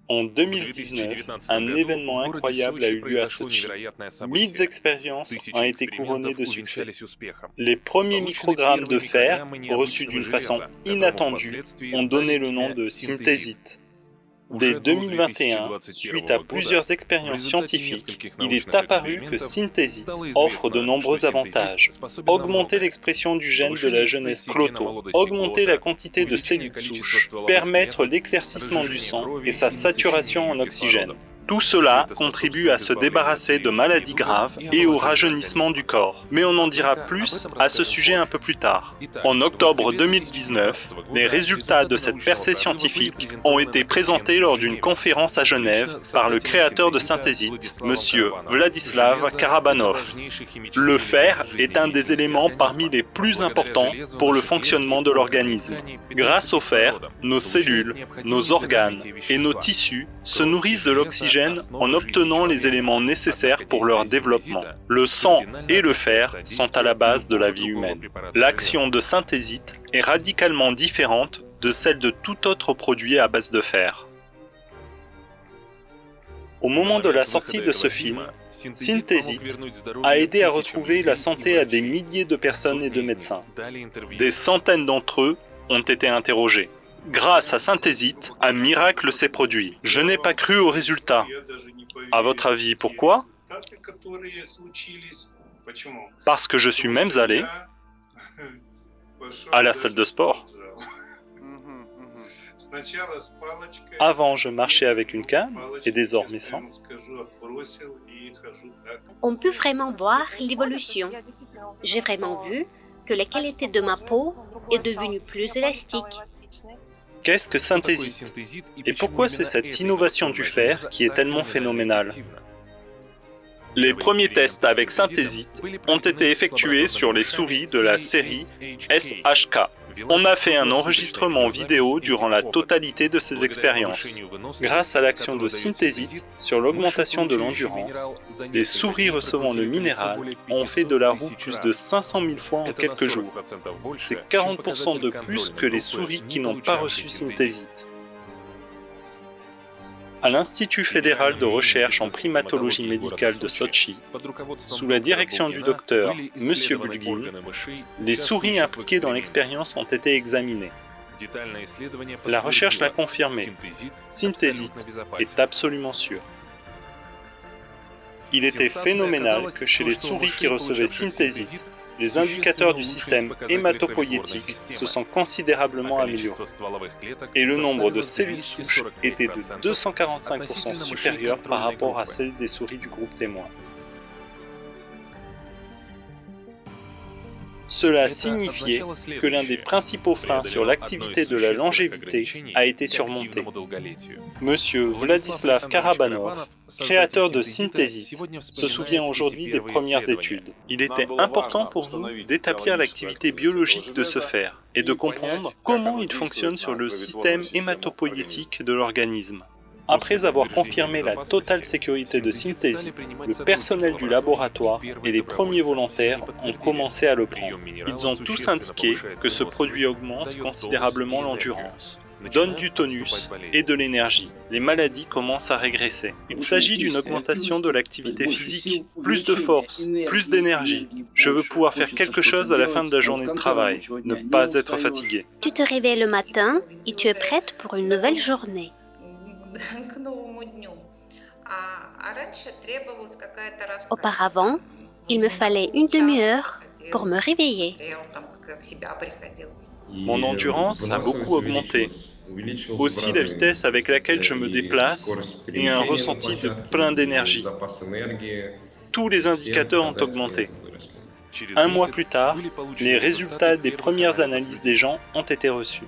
En 2019, un événement incroyable a eu lieu à Sotchi. 1000 expériences ont été couronnées de succès. Les premiers microgrammes de fer, reçus d'une façon inattendue, ont donné le nom de synthésite. Dès 2021, suite à plusieurs expériences scientifiques, il est apparu que synthésite offre de nombreux avantages. Augmenter l'expression du gène de la jeunesse cloto, augmenter la quantité de cellules souches, permettre l'éclaircissement du sang et sa saturation en oxygène. Tout cela contribue à se débarrasser de maladies graves et au rajeunissement du corps. Mais on en dira plus à ce sujet un peu plus tard. En octobre 2019, les résultats de cette percée scientifique ont été présentés lors d'une conférence à Genève par le créateur de synthésite, M. Vladislav Karabanov. Le fer est un des éléments parmi les plus importants pour le fonctionnement de l'organisme. Grâce au fer, nos cellules, nos organes et nos tissus se nourrissent de l'oxygène en obtenant les éléments nécessaires pour leur développement. Le sang et le fer sont à la base de la vie humaine. L'action de synthésite est radicalement différente de celle de tout autre produit à base de fer. Au moment de la sortie de ce film, Synthésite a aidé à retrouver la santé à des milliers de personnes et de médecins. Des centaines d'entre eux ont été interrogés. Grâce à Synthésite, un miracle s'est produit. Je n'ai pas cru aux résultats. À votre avis, pourquoi? Parce que je suis même allé à la salle de sport. Avant, je marchais avec une canne et désormais sans. On peut vraiment voir l'évolution. J'ai vraiment vu que la qualité de ma peau est devenue plus élastique. Qu'est-ce que Synthésite? Et pourquoi c'est cette innovation du fer qui est tellement phénoménale? Les premiers tests avec Synthésite ont été effectués sur les souris de la série SHK. On a fait un enregistrement vidéo durant la totalité de ces expériences. Grâce à l'action de Synthésite sur l'augmentation de l'endurance, les souris recevant le minéral ont fait de la roue plus de 500 000 fois en quelques jours. C'est 40% de plus que les souris qui n'ont pas reçu Synthésite. À l'Institut fédéral de recherche en primatologie médicale de Sotchi, sous la direction du docteur M. Bulgin, les souris impliquées dans l'expérience ont été examinées. La recherche l'a confirmé. Synthésite est absolument sûr. Il était phénoménal que chez les souris qui recevaient Synthésite, les indicateurs du système hématopoïétique se sont considérablement améliorés et le nombre de cellules souches était de 245% supérieur par rapport à celle des souris du groupe témoin. Cela signifiait que l'un des principaux freins sur l'activité de la longévité a été surmonté. Monsieur Vladislav Karabanov, créateur de Synthésite, se souvient aujourd'hui des premières études. Il était important pour nous d'établir l'activité biologique de ce fer et de comprendre comment il fonctionne sur le système hématopoïétique de l'organisme. Après avoir confirmé la totale sécurité de Synthésite, le personnel du laboratoire et les premiers volontaires ont commencé à le prendre. Ils ont tous indiqué que ce produit augmente considérablement l'endurance, donne du tonus et de l'énergie. Les maladies commencent à régresser. Il s'agit d'une augmentation de l'activité physique, plus de force, plus d'énergie. Je veux pouvoir faire quelque chose à la fin de la journée de travail, ne pas être fatigué. Tu te réveilles le matin et tu es prête pour une nouvelle journée. Auparavant, il me fallait une demi-heure pour me réveiller. Mon endurance a beaucoup augmenté. Aussi la vitesse avec laquelle je me déplace et un ressenti de plein d'énergie. Tous les indicateurs ont augmenté. Un mois plus tard, les résultats des premières analyses des gens ont été reçus.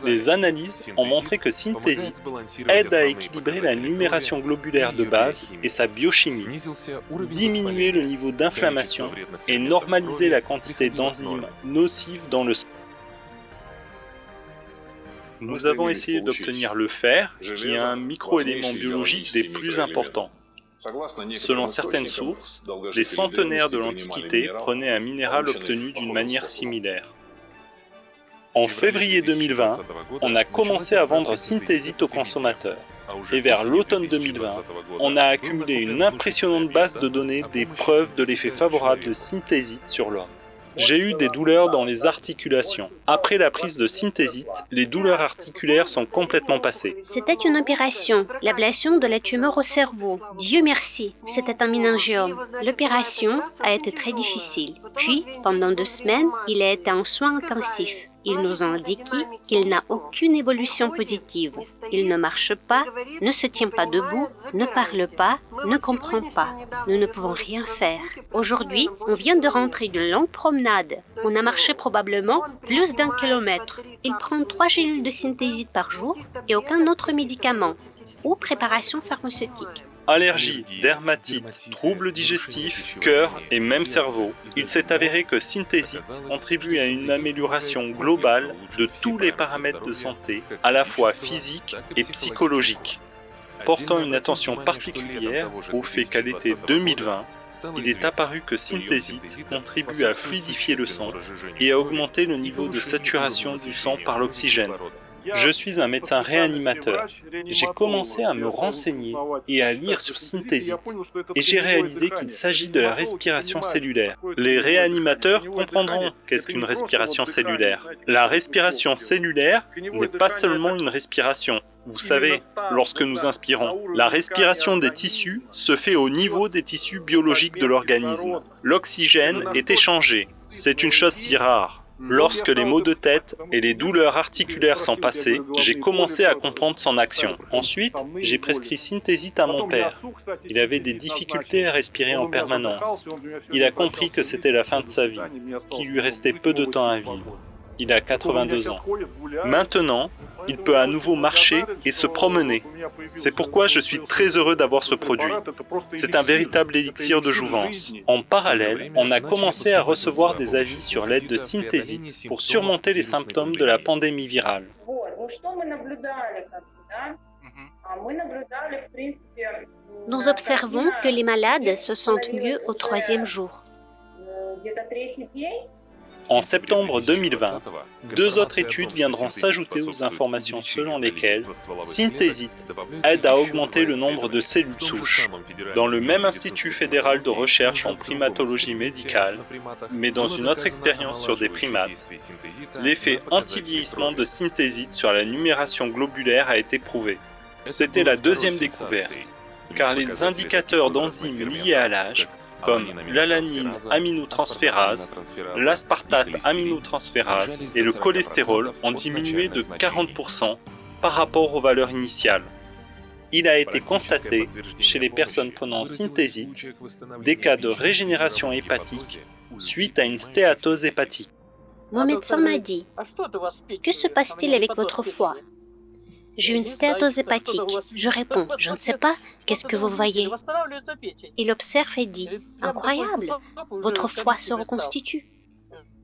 Les analyses ont montré que Synthésite aide à équilibrer la numération globulaire de base et sa biochimie, diminuer le niveau d'inflammation et normaliser la quantité d'enzymes nocives dans le sang. Nous avons essayé d'obtenir le fer, qui est un microélément biologique des plus importants. Selon certaines sources, les centenaires de l'Antiquité prenaient un minéral obtenu d'une manière similaire. En février 2020, on a commencé à vendre Synthésite aux consommateurs. Et vers l'automne 2020, on a accumulé une impressionnante base de données des preuves de l'effet favorable de synthésite sur l'homme. J'ai eu des douleurs dans les articulations. Après la prise de synthésite, les douleurs articulaires sont complètement passées. C'était une opération, l'ablation de la tumeur au cerveau. Dieu merci, c'était un méningiome. L'opération a été très difficile. Puis, pendant 2 semaines, il a été en soins intensifs. Ils nous ont indiqué qu'il n'a aucune évolution positive. Il ne marche pas, ne se tient pas debout, ne parle pas, ne comprend pas. Nous ne pouvons rien faire. Aujourd'hui, on vient de rentrer d'une longue promenade. On a marché probablement plus d'1 kilomètre. Il prend 3 gélules de synthésite par jour et aucun autre médicament ou préparation pharmaceutique. Allergie, dermatite, troubles digestifs, cœur et même cerveau. Il s'est avéré que synthésite contribue à une amélioration globale de tous les paramètres de santé, à la fois physiques et psychologiques. Portant une attention particulière au fait qu'à l'été 2020, il est apparu que synthésite contribue à fluidifier le sang et à augmenter le niveau de saturation du sang par l'oxygène. Je suis un médecin réanimateur. J'ai commencé à me renseigner et à lire sur synthésite et j'ai réalisé qu'il s'agit de la respiration cellulaire. Les réanimateurs comprendront qu'est-ce qu'une respiration cellulaire. La respiration cellulaire n'est pas seulement une respiration. Vous savez, lorsque nous inspirons, la respiration des tissus se fait au niveau des tissus biologiques de l'organisme. L'oxygène est échangé. C'est une chose si rare. Lorsque les maux de tête et les douleurs articulaires sont passés, j'ai commencé à comprendre son action. Ensuite, j'ai prescrit synthésite à mon père. Il avait des difficultés à respirer en permanence. Il a compris que c'était la fin de sa vie, qu'il lui restait peu de temps à vivre. Il a 82 ans. Maintenant, il peut à nouveau marcher et se promener. C'est pourquoi je suis très heureux d'avoir ce produit. C'est un véritable élixir de jouvence. En parallèle, on a commencé à recevoir des avis sur l'aide de synthésite pour surmonter les symptômes de la pandémie virale. Nous observons que les malades se sentent mieux au 3e jour. En septembre 2020, 2 autres études viendront s'ajouter aux informations selon lesquelles synthésite aide à augmenter le nombre de cellules souches. Dans le même Institut fédéral de recherche en primatologie médicale, mais dans une autre expérience sur des primates, l'effet anti-vieillissement de synthésite sur la numération globulaire a été prouvé. C'était la 2e découverte, car les indicateurs d'enzymes liés à l'âge, comme l'alanine aminotransférase, l'aspartate aminotransférase et le cholestérol ont diminué de 40% par rapport aux valeurs initiales. Il a été constaté, chez les personnes prenant synthésite, des cas de régénération hépatique suite à une stéatose hépatique. Mon médecin m'a dit « Que se passe-t-il avec votre foie ?» J'ai une stéatose hépatique. Je réponds, je ne sais pas, qu'est-ce que vous voyez? Il observe et dit, incroyable, votre foie se reconstitue.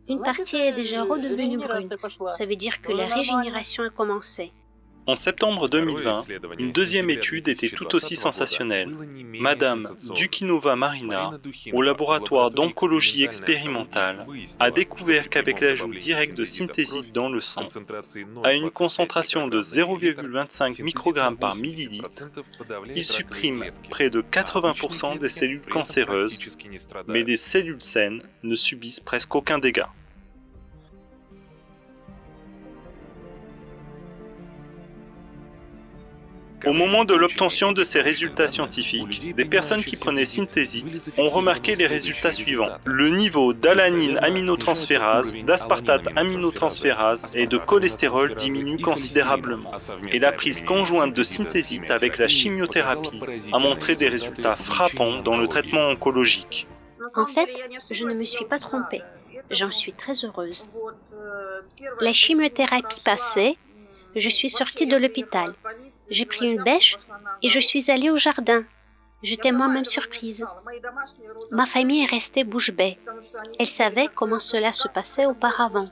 Une partie est déjà redevenue brune. Ça veut dire que la régénération a commencé. En septembre 2020, une 2e étude était tout aussi sensationnelle. Madame Dukinova Marina, au laboratoire d'oncologie expérimentale, a découvert qu'avec l'ajout direct de synthésite dans le sang, à une concentration de 0,25 microgrammes par millilitre, il supprime près de 80% des cellules cancéreuses, mais les cellules saines ne subissent presque aucun dégât. Au moment de l'obtention de ces résultats scientifiques, des personnes qui prenaient synthésite ont remarqué les résultats suivants. Le niveau d'alanine aminotransférase, d'aspartate aminotransférase et de cholestérol diminue considérablement. Et la prise conjointe de synthésite avec la chimiothérapie a montré des résultats frappants dans le traitement oncologique. En fait, je ne me suis pas trompée. J'en suis très heureuse. La chimiothérapie passée, je suis sortie de l'hôpital. J'ai pris une bêche et je suis allée au jardin. J'étais moi-même surprise. Ma famille est restée bouche bée. Elle savait comment cela se passait auparavant.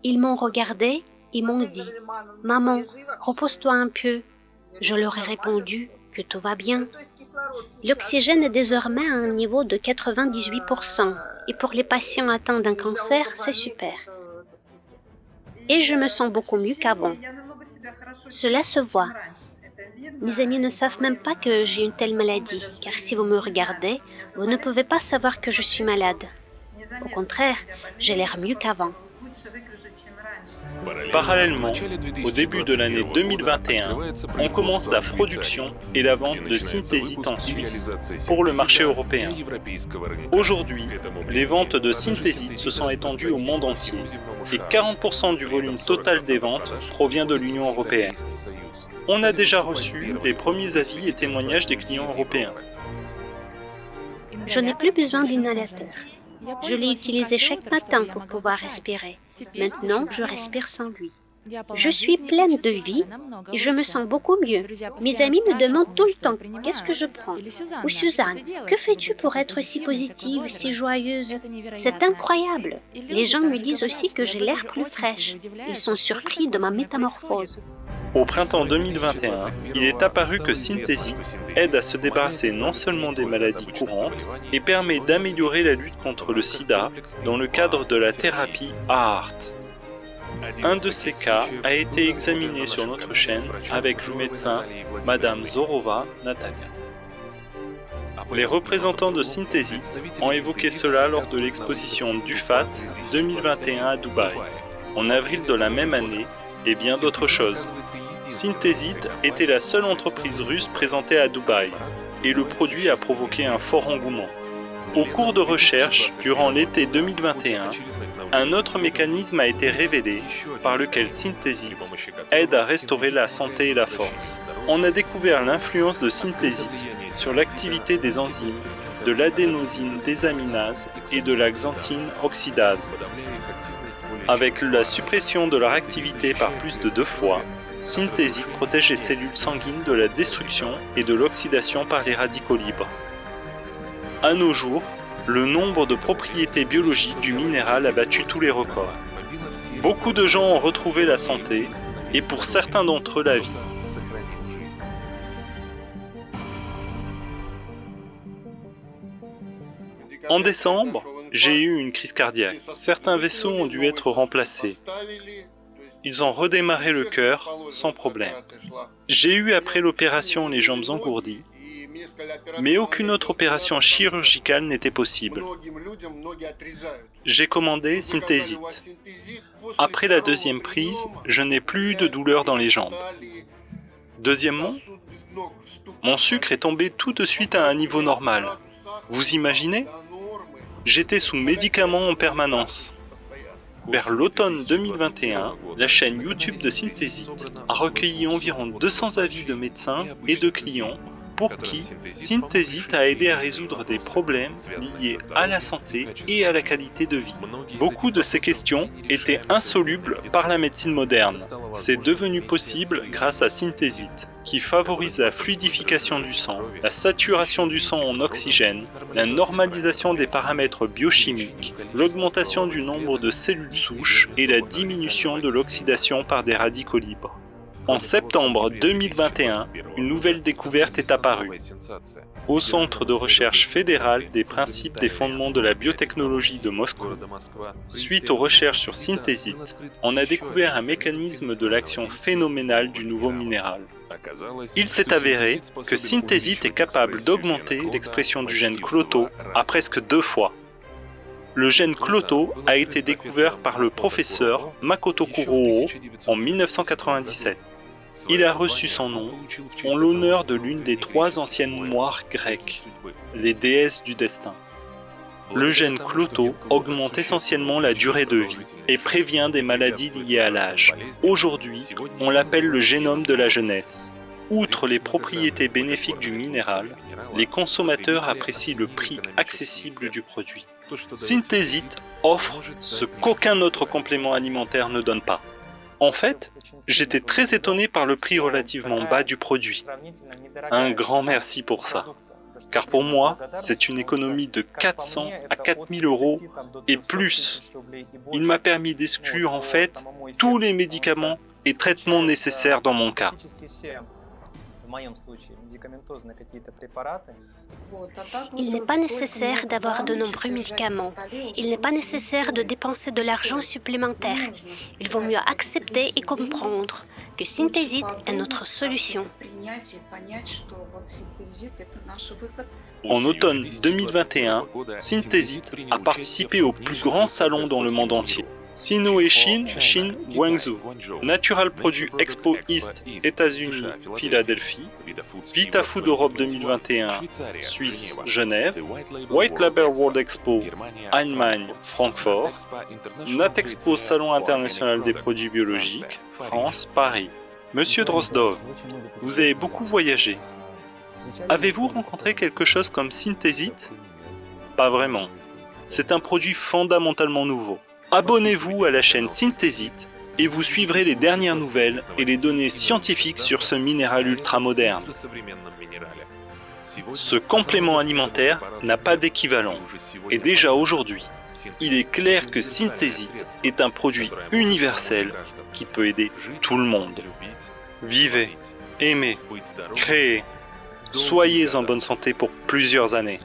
Ils m'ont regardée et m'ont dit « Maman, repose-toi un peu ». Je leur ai répondu que tout va bien. L'oxygène est désormais à un niveau de 98% et pour les patients atteints d'un cancer, c'est super. Et je me sens beaucoup mieux qu'avant. Cela se voit. Mes amis ne savent même pas que j'ai une telle maladie, car si vous me regardez, vous ne pouvez pas savoir que je suis malade. Au contraire, j'ai l'air mieux qu'avant. Parallèlement, au début de l'année 2021, on commence la production et la vente de Synthesit en Suisse pour le marché européen. Aujourd'hui, les ventes de Synthesit se sont étendues au monde entier et 40% du volume total des ventes provient de l'Union européenne. On a déjà reçu les premiers avis et témoignages des clients européens. Je n'ai plus besoin d'inhalateur. Je l'ai utilisé chaque matin pour pouvoir respirer. Maintenant, je respire sans lui. Je suis pleine de vie et je me sens beaucoup mieux. Mes amis me demandent tout le temps « Qu'est-ce que je prends ?» Ou « Suzanne, que fais-tu pour être si positive, si joyeuse ?» C'est incroyable. Les gens me disent aussi que j'ai l'air plus fraîche. Ils sont surpris de ma métamorphose. Au printemps 2021, il est apparu que Synthesit aide à se débarrasser non seulement des maladies courantes et permet d'améliorer la lutte contre le sida dans le cadre de la thérapie AART. Un de ces cas a été examiné sur notre chaîne avec le médecin Madame Zorova Natalia. Les représentants de Synthesit ont évoqué cela lors de l'exposition DUFAT 2021 à Dubaï, en avril de la même année, et bien d'autres choses. Synthesit était la seule entreprise russe présentée à Dubaï, et le produit a provoqué un fort engouement. Au cours de recherches, durant l'été 2021, un autre mécanisme a été révélé par lequel Synthesit aide à restaurer la santé et la force. On a découvert l'influence de Synthesit sur l'activité des enzymes, de l'adénosine désaminase et de la xanthine oxydase. Avec la suppression de leur activité par plus de 2 fois, Synthesit protège les cellules sanguines de la destruction et de l'oxydation par les radicaux libres. À nos jours, le nombre de propriétés biologiques du minéral a battu tous les records. Beaucoup de gens ont retrouvé la santé et pour certains d'entre eux la vie. En décembre, j'ai eu une crise cardiaque. Certains vaisseaux ont dû être remplacés. Ils ont redémarré le cœur sans problème. J'ai eu après l'opération les jambes engourdies, mais aucune autre opération chirurgicale n'était possible. J'ai commandé Synthesit. Après la deuxième prise, je n'ai plus de douleur dans les jambes. Deuxièmement, mon sucre est tombé tout de suite à un niveau normal. Vous imaginez ? J'étais sous médicaments en permanence. Vers l'automne 2021, la chaîne YouTube de Synthesit a recueilli environ 200 avis de médecins et de clients pour qui Synthesit a aidé à résoudre des problèmes liés à la santé et à la qualité de vie. Beaucoup de ces questions étaient insolubles par la médecine moderne. C'est devenu possible grâce à Synthesit, qui favorise la fluidification du sang, la saturation du sang en oxygène, la normalisation des paramètres biochimiques, l'augmentation du nombre de cellules souches et la diminution de l'oxydation par des radicaux libres. En septembre 2021, une nouvelle découverte est apparue. Au Centre de recherche fédéral des principes des fondements de la biotechnologie de Moscou, suite aux recherches sur Synthesit, on a découvert un mécanisme de l'action phénoménale du nouveau minéral. Il s'est avéré que Synthesit est capable d'augmenter l'expression du gène Cloto à presque 2 fois. Le gène Cloto a été découvert par le professeur Makoto Kuroho en 1997. Il a reçu son nom en l'honneur de l'une des 3 anciennes moires grecques, les déesses du destin. Le gène Cloto augmente essentiellement la durée de vie et prévient des maladies liées à l'âge. Aujourd'hui, on l'appelle le génome de la jeunesse. Outre les propriétés bénéfiques du minéral, les consommateurs apprécient le prix accessible du produit. Synthesit offre ce qu'aucun autre complément alimentaire ne donne pas. En fait, j'étais très étonné par le prix relativement bas du produit. Un grand merci pour ça. Car pour moi, c'est une économie de 400 à 4000 € et plus. Il m'a permis d'exclure en fait tous les médicaments et traitements nécessaires dans mon cas. Il n'est pas nécessaire d'avoir de nombreux médicaments. Il n'est pas nécessaire de dépenser de l'argent supplémentaire. Il vaut mieux accepter et comprendre que Synthesite est notre solution. En automne 2021, Synthesite a participé au plus grand salon dans le monde entier. Sinoe-Shin, Guangzhou, Natural Product Expo East, États-Unis, Philadelphie, VitaFood Europe 2021, Suisse, Genève, White Label World Expo, Allemagne, Francfort, Natexpo Salon International des Produits Biologiques, France, Paris. Monsieur Drozdov, vous avez beaucoup voyagé. Avez-vous rencontré quelque chose comme Synthesite? Pas vraiment. C'est un produit fondamentalement nouveau. Abonnez-vous à la chaîne Synthesite et vous suivrez les dernières nouvelles et les données scientifiques sur ce minéral ultramoderne. Ce complément alimentaire n'a pas d'équivalent et déjà aujourd'hui, il est clair que Synthesite est un produit universel qui peut aider tout le monde. Vivez, aimez, créez, soyez en bonne santé pour plusieurs années.